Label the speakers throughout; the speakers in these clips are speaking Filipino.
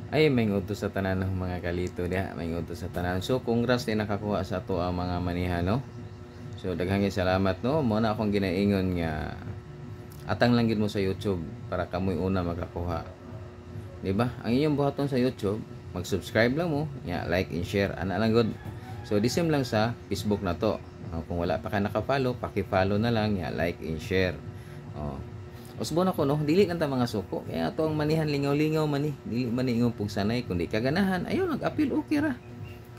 Speaker 1: Ay may utos sa tanan ng mga kalito diha, may utos sa tanan. So congrats din nakakuha sa ato ang mga manihan no. So daghang salamat no. Mo na akong ginaingon nga atang lang gid mo sa YouTube para kamoy una makakuha. Di ba? Ang inyong buhaton sa YouTube, mag-subscribe lang mo, like and share, ana lang good. So the same lang sa Facebook na to. Kung wala pa ka naka-follow, paki-follow na lang, like and share. Oh. Usbon ako no, dili lang ta mga suko. Kaya ato ang manihan lingaw-lingaw man ni. Dili man ingon pug sanay kundi kaganahan. Ayo nag-appeal okay ra.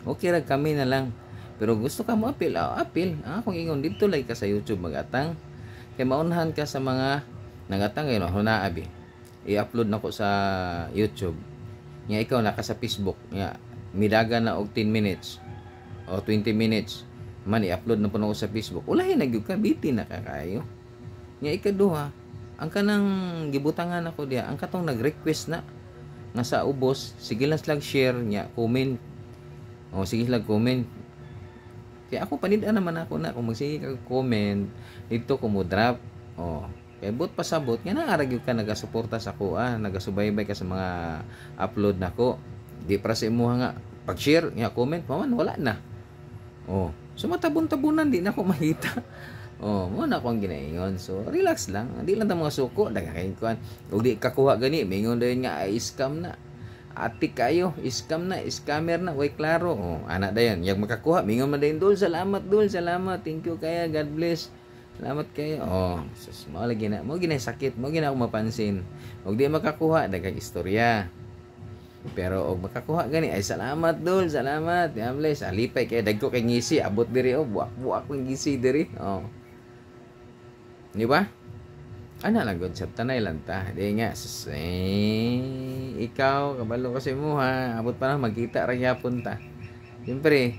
Speaker 1: Okay ra kami na lang. Pero gusto ka mo appeal, appeal. Kung ingon dito lay ka sa YouTube magatang. Kay maunahan ka sa mga nagatang kayo no, hunaabi. I-upload nako sa YouTube. Nya ikaw naka sa Facebook, nya midaga na og 10 minutes o 20 minutes. Man i-upload na po na sa Facebook. Ulahi na gyud ka bitin na ka kayo. Nya ikaduha, ang kanang gibutangan ako diya, ang katong nag-request na nga sa ubos, sige lang slag share nya, comment. O sige slag comment. Kaya ako panid-an naman ako na kung magsige ka comment dito ko mo drop. O kay but pasabot nga naarag ka nagasuporta sa ko, nagasubaybay ka sa mga upload nako. Di para sa imuha nga pag-share nya comment man wala na. O so matabon-tabunan di na ako makita. Mo na akong ginaingon. So, relax lang. Hindi lang ta mga suko. Dagakain kuan. Ug di kakuha gani. Mingon dayon nga ay scam na. Atik kayo. Scam na. Scammer na. Way klaro. Anak dayon. Yang makakuha. Mingon man dayon. Dul, salamat. Dul, salamat. Thank you kaya. God bless. Salamat kayo. Sus, mo lagi na. Mo ginay sakit. Mo ginay ako mapansin. Ug di makakuha. Dagang istorya. Pero og makakuha gani ay salamat dul, salamat. God bless. Alipay kay dagko kay ngisi abot diri buak kong ngisi diri. Di ba? Ana lang gud sa tanay lang ta. Di nga ikaw kabalo kasi mo ha. Abot pa na magkita ra gyapon ta. Siyempre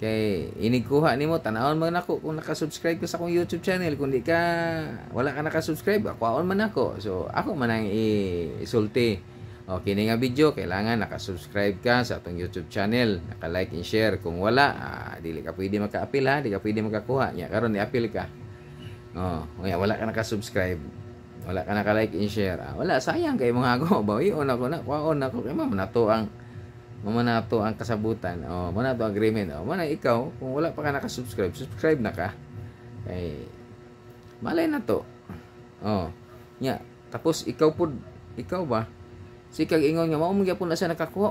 Speaker 1: kay inigkuha nimo tanawon man ako kung naka-subscribe ka sa akong YouTube channel. Kung di ka wala ka naka-subscribe, akwaon man ako. So ako man ang isulti. Kini nga video kailangan naka-subscribe ka sa atong YouTube channel, naka-like and share. Kung wala, dili ka pwede maka-appeal ha, di ka pwede makakuha. Nya karon i-appeal ka. Wala ka naka-subscribe. Wala ka naka-like and share. Wala sayang kay mga ako. Bawion ako na, kwaon ako kay mamanato ang kasabutan. Manato agreement. Mana ikaw kung wala pa ka naka-subscribe, subscribe na ka. Kay malay na to. Nya tapos ikaw ba? Sikag ingon nga mao man gyapon na siya nakakuha.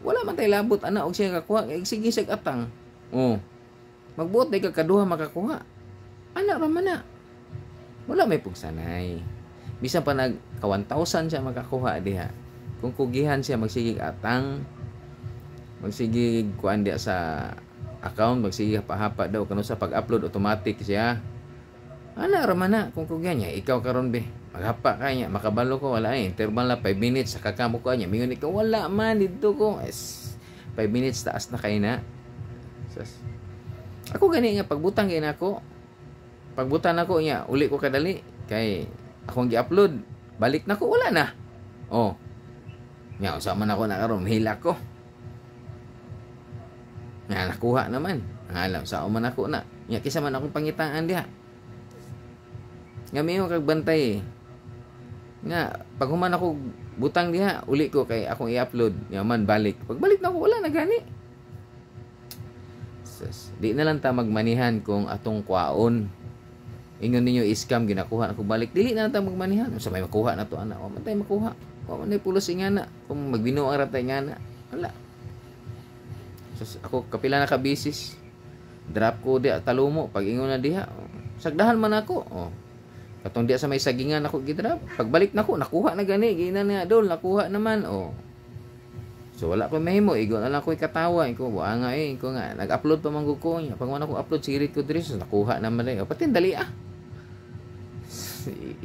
Speaker 1: Wala man tay labot ana og siya nakakuha. Sige sig atang. Magbuot day ka kaduha makakuha. Ana ra man na. Wala may pugsanay. Bisan pa nag 1,000 siya makakuha diha. Kung kugihan siya magsigig atang, magsigig kuan diha sa account, magsigig hapa daw kanu sa pag-upload automatic siya. Ana ra man na kung kugihan niya ikaw karon be. Maghapa ka niya, makabalo ko wala interval na 5 minutes sa kakamo ko niya. Mingon ikaw wala man dito ko. 5 minutes taas na kay na. Ako gani nga pagbutang kay nako. Pagbutan nako niya, uli ko kadali kay akong gi-upload. Balik nako wala na. Nya usa man ako na karon hila ko. Nga nakuha naman. Alam sa man ako na. Nya kisa man akong pangitaan diha. Nga miyo kag bantay nga pag human ako butang diha uli ko kay akong i-upload nya man balik pagbalik na ako wala na gani. Di na lang ta magmanihan kung atong kwaon ingon ninyo scam ginakuha ako balik dili na lang ta magmanihan sa may makuha na to ana wa man tay makuha wa man tay pulos ingana kung magbinuo ra tay ngana wala. Ako kapila na ka bisis drop ko di talumo pag ingon na diha sagdahan man ako katong diya sa may sagingan ako gidrap. Pagbalik nako nakuha na gani, gina na dol, nakuha naman. So wala ko mahimo, igo na lang ko ikatawa, iko buanga iko nga nag-upload pa man ko niya. Pag man ako upload sirit ko diri, so nakuha naman dai. Pati dali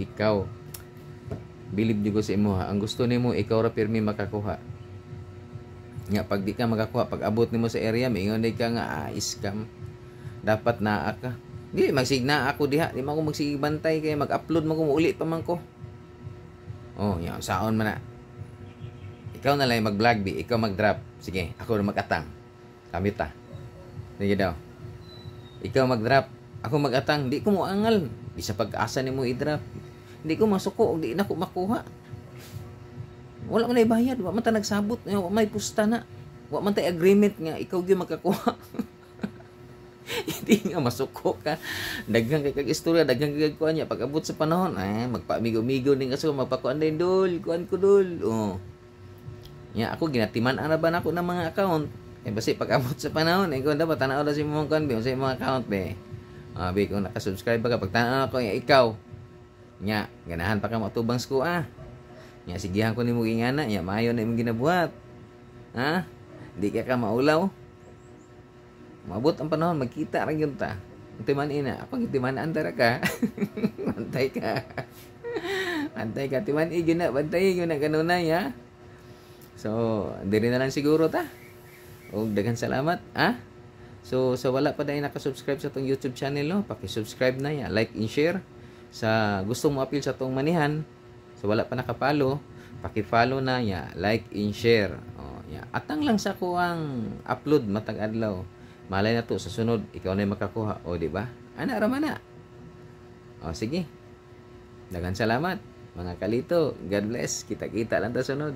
Speaker 1: Ikaw bilib jud ko sa imo ha. Ang gusto nimo ikaw ra pirmi makakuha. Nya pag di ka makakuha, pag abot nimo sa area, mingon day ka nga scam. Dapat naa ka. Di magsigna ako diha, di man ko magsigibantay kay mag-upload man ko uli pa man ko. Nya saon man na. Ikaw na lang mag-vlog bi, ikaw mag-drop. Sige, ako na mag-atang. Kamit ta. Sige daw. Ikaw mag-drop, ako mag-atang, di ko mo angal. Di sa pag-asa nimo i-drop. Di ko masuko, di na ko makuha. Wala man ay bayad, wa man ta nagsabot, wa may pusta na. Wa man tay agreement nga ikaw gyud makakuha. Hindi nga masuko ka. Daghang kay kag istorya, daghang kay kuan niya pag abot sa panahon, magpamigo-migo ning kaso mapakuan din dul, kuan ko dul. Oh. Nya ako ginatiman ana ba nako ng mga account. Basi pag abot sa panahon, ikaw dapat tanaw na si mong kuan sa mga account be. Abi kung naka-subscribe ka pag tanaw ako ikaw. Nya, ganahan pa ka matubang ko Nya sigihan ko nimo ingana, nya maayo na imong ginabuhat. Ha? Di ka maulaw. Mabot ang panahon, magkita ra gyud ta. Timan ina, ako gitiman antara ka. Bantay ka. Bantay ka timan gyud na, bantay gyud na kanunay ha. So, diri na lang siguro ta. Og daghan salamat, ha? So, sa wala pa dahil nakasubscribe sa tong YouTube channel, no? Paki-subscribe na ya, like and share. Sa gustong mo-appeal sa tong manihan, sa wala pa nakapalo, paki-follow na ya, like and share. Oh, ya. Atang lang sa ko ang upload matag adlaw. Malay na to sa sunod, ikaw na makakuha, o di ba? Ana ra man na. O sige. Daghan salamat mga kalito. God bless. Kita-kita lang ta sunod.